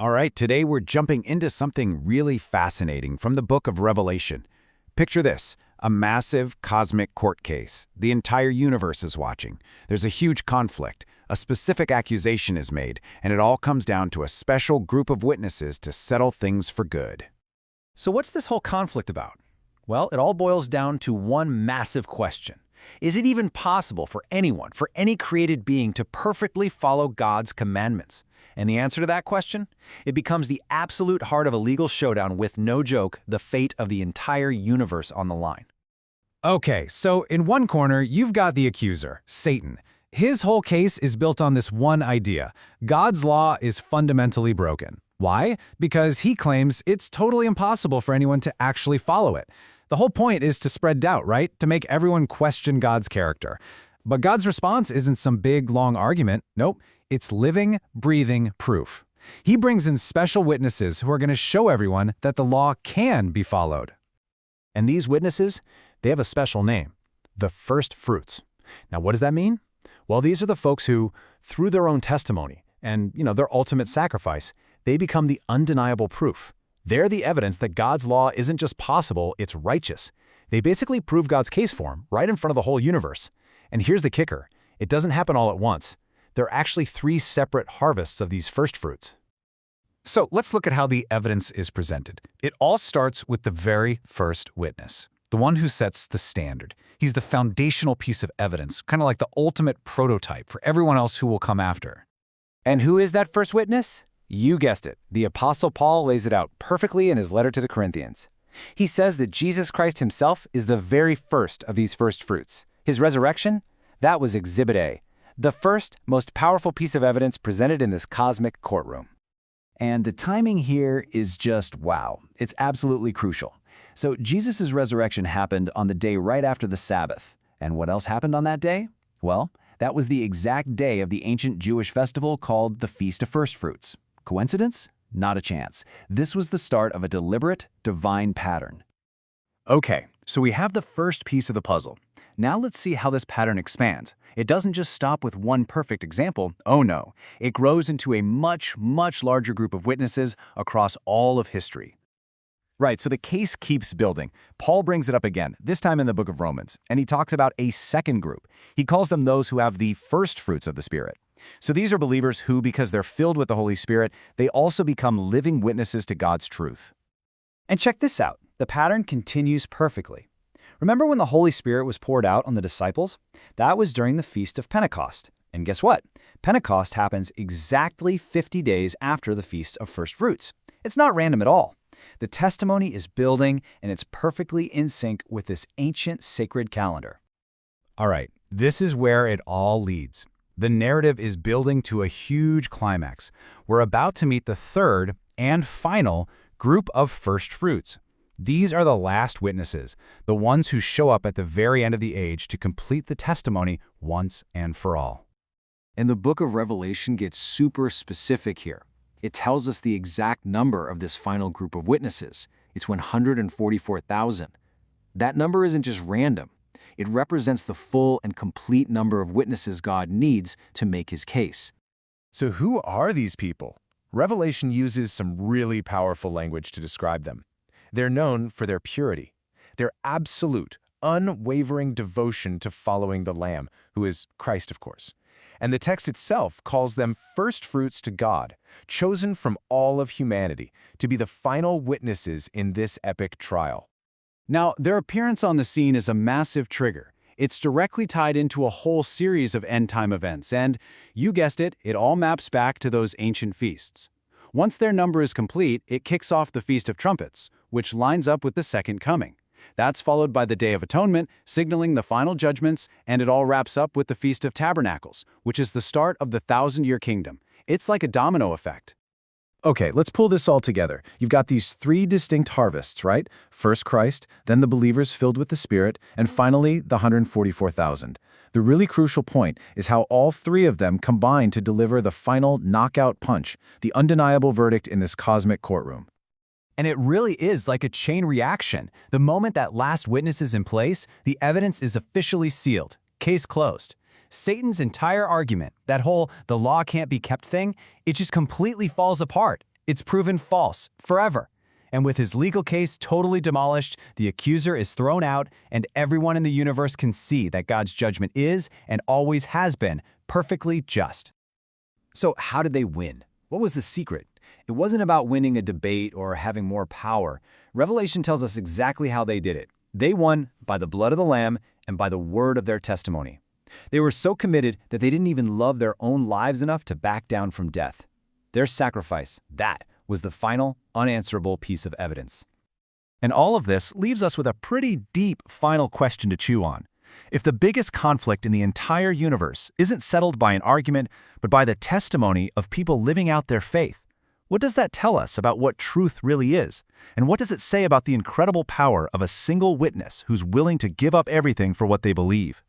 All right, today we're jumping into something really fascinating from the book of Revelation. Picture this, a massive cosmic court case. The entire universe is watching. There's a huge conflict. A specific accusation is made, and it all comes down to a special group of witnesses to settle things for good. So what's this whole conflict about? Well, it all boils down to one massive question. Is it even possible for anyone, for any created being, to perfectly follow God's commandments? And the answer to that question? It becomes the absolute heart of a legal showdown with, no joke, the fate of the entire universe on the line. Okay, so in one corner, you've got the accuser, Satan. His whole case is built on this one idea. God's law is fundamentally broken. Why? Because he claims it's totally impossible for anyone to actually follow it. The whole point is to spread doubt, right? To make everyone question God's character. But God's response isn't some big, long argument. Nope. It's living, breathing proof. He brings in special witnesses who are going to show everyone that the law can be followed. And these witnesses, they have a special name, the first fruits. Now, what does that mean? Well, these are the folks who, through their own testimony and, their ultimate sacrifice, they become the undeniable proof. They're the evidence that God's law isn't just possible, it's righteous. They basically prove God's case for him right in front of the whole universe. And here's the kicker. It doesn't happen all at once. There are actually 3 separate harvests of these first fruits. So let's look at how the evidence is presented. It all starts with the very first witness, the one who sets the standard. He's the foundational piece of evidence, kind of like the ultimate prototype for everyone else who will come after. And who is that first witness? You guessed it. The Apostle Paul lays it out perfectly in his letter to the Corinthians. He says that Jesus Christ himself is the very first of these first fruits. His resurrection? That was Exhibit A. The first, most powerful piece of evidence presented in this cosmic courtroom. And the timing here is just wow. It's absolutely crucial. So Jesus' resurrection happened on the day right after the Sabbath. And what else happened on that day? Well, that was the exact day of the ancient Jewish festival called the Feast of First Fruits. Coincidence? Not a chance. This was the start of a deliberate, divine pattern. Okay, so we have the first piece of the puzzle. Now let's see how this pattern expands. It doesn't just stop with one perfect example. Oh no, it grows into a much, much larger group of witnesses across all of history. Right, so the case keeps building. Paul brings it up again, this time in the book of Romans, and he talks about a second group. He calls them those who have the first fruits of the Spirit. So these are believers who, because they're filled with the Holy Spirit, they also become living witnesses to God's truth. And check this out. The pattern continues perfectly. Remember when the Holy Spirit was poured out on the disciples? That was during the Feast of Pentecost. And guess what? Pentecost happens exactly 50 days after the Feast of First Fruits. It's not random at all. The testimony is building, and it's perfectly in sync with this ancient sacred calendar. All right, this is where it all leads. The narrative is building to a huge climax. We're about to meet the third and final group of first fruits. These are the last witnesses, the ones who show up at the very end of the age to complete the testimony once and for all. And the book of Revelation gets super specific here. It tells us the exact number of this final group of witnesses. It's 144,000. That number isn't just random. It represents the full and complete number of witnesses God needs to make his case. So who are these people? Revelation uses some really powerful language to describe them. They're known for their purity, their absolute, unwavering devotion to following the Lamb, who is Christ, of course. And the text itself calls them first fruits to God, chosen from all of humanity to be the final witnesses in this epic trial. Now, their appearance on the scene is a massive trigger. It's directly tied into a whole series of end-time events, and, you guessed it, it all maps back to those ancient feasts. Once their number is complete, it kicks off the Feast of Trumpets, which lines up with the Second Coming. That's followed by the Day of Atonement, signaling the final judgments, and it all wraps up with the Feast of Tabernacles, which is the start of the 1,000-year kingdom. It's like a domino effect. Okay, let's pull this all together. You've got these 3 distinct harvests, right? First Christ, then the believers filled with the Spirit, and finally the 144,000. The really crucial point is how all 3 of them combine to deliver the final knockout punch, the undeniable verdict in this cosmic courtroom. And it really is like a chain reaction. The moment that last witness is in place, the evidence is officially sealed. Case closed. Satan's entire argument, that whole "the law can't be kept" thing, it just completely falls apart. It's proven false, forever. And with his legal case totally demolished, the accuser is thrown out, and everyone in the universe can see that God's judgment is, and always has been, perfectly just. So how did they win? What was the secret? It wasn't about winning a debate or having more power. Revelation tells us exactly how they did it. They won by the blood of the Lamb and by the word of their testimony. They were so committed that they didn't even love their own lives enough to back down from death. Their sacrifice, that was the final, unanswerable piece of evidence. And all of this leaves us with a pretty deep final question to chew on. If the biggest conflict in the entire universe isn't settled by an argument, but by the testimony of people living out their faith, what does that tell us about what truth really is? And what does it say about the incredible power of a single witness who's willing to give up everything for what they believe?